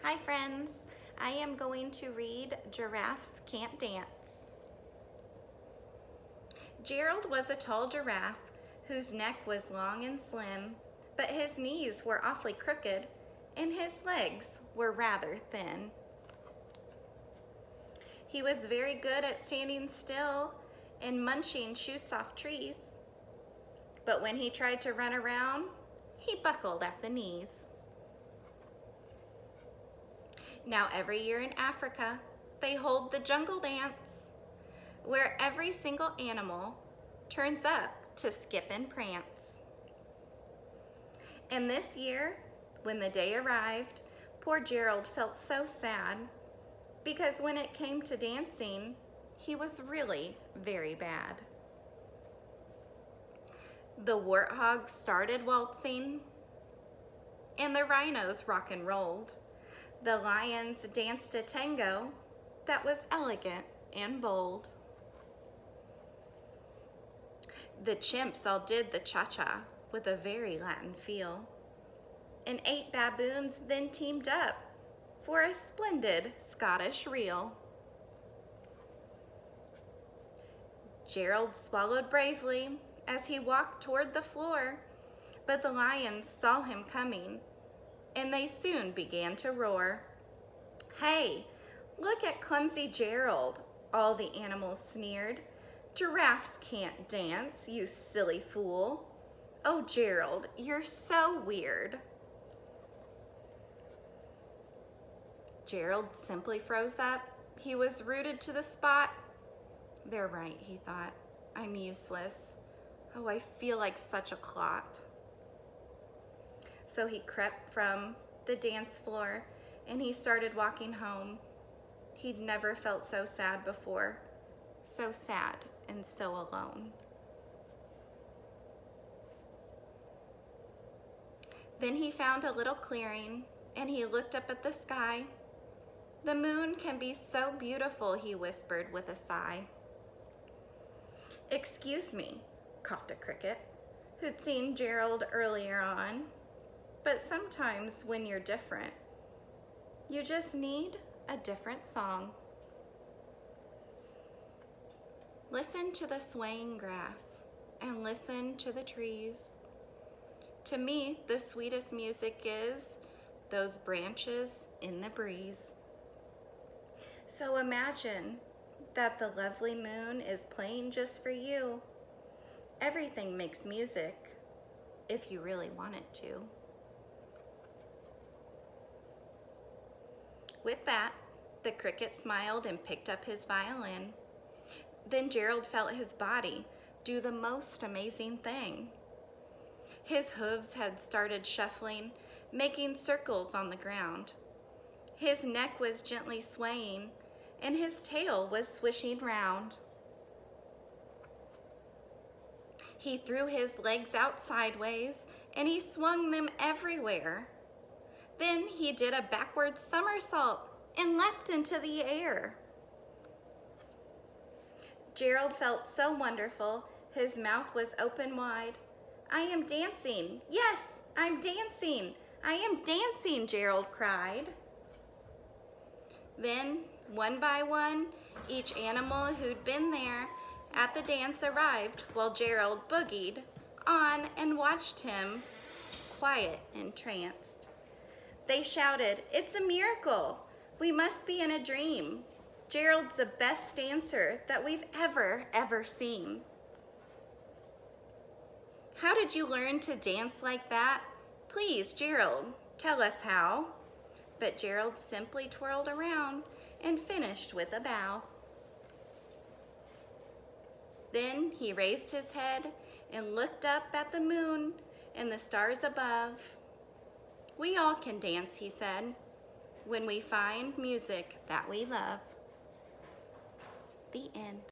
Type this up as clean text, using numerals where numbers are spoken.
Hi friends, I am going to read Giraffes Can't Dance. Gerald was a tall giraffe whose neck was long and slim, but his knees were awfully crooked and his legs were rather thin. He was very good at standing still and munching shoots off trees, but when he tried to run around, he buckled at the knees. Now every year in Africa, they hold the jungle dance, where every single animal turns up to skip and prance. And this year, when the day arrived, poor Gerald felt so sad, because when it came to dancing, he was really very bad. The warthogs started waltzing, and the rhinos rock and rolled. The lions danced a tango that was elegant and bold. The chimps all did the cha-cha with a very Latin feel. And 8 baboons then teamed up for a splendid Scottish reel. Gerald swallowed bravely as he walked toward the floor, but the lions saw him coming, and they soon began to roar. "Hey, look at clumsy Gerald," all the animals sneered. "Giraffes can't dance, you silly fool. Oh, Gerald, you're so weird." Gerald simply froze up. He was rooted to the spot. "They're right," he thought. "I'm useless. Oh, I feel like such a clot." So he crept from the dance floor and he started walking home. He'd never felt so sad before, so sad and so alone. Then he found a little clearing and he looked up at the sky. "The moon can be so beautiful," he whispered with a sigh. "Excuse me," coughed a cricket, who'd seen Gerald earlier on. "But sometimes when you're different, you just need a different song." Listen to the swaying grass and listen to the trees. To me, the sweetest music is those branches in the breeze. So imagine that the lovely moon is playing just for you. Everything makes music if you really want it to. With that, the cricket smiled and picked up his violin. Then Gerald felt his body do the most amazing thing. His hooves had started shuffling, making circles on the ground. His neck was gently swaying, and his tail was swishing round. He threw his legs out sideways, and he swung them everywhere. Then he did a backward somersault and leapt into the air. Gerald felt so wonderful, his mouth was open wide. "I am dancing! Yes, I'm dancing! I am dancing!" Gerald cried. Then, one by one, each animal who'd been there at the dance arrived while Gerald boogied on and watched him, quiet and entranced. They shouted, "It's a miracle! We must be in a dream. Gerald's the best dancer that we've ever seen." "How did you learn to dance like that? Please, Gerald, tell us how." But Gerald simply twirled around and finished with a bow. Then he raised his head and looked up at the moon and the stars above. "We all can dance," he said, "when we find music that we love." The end.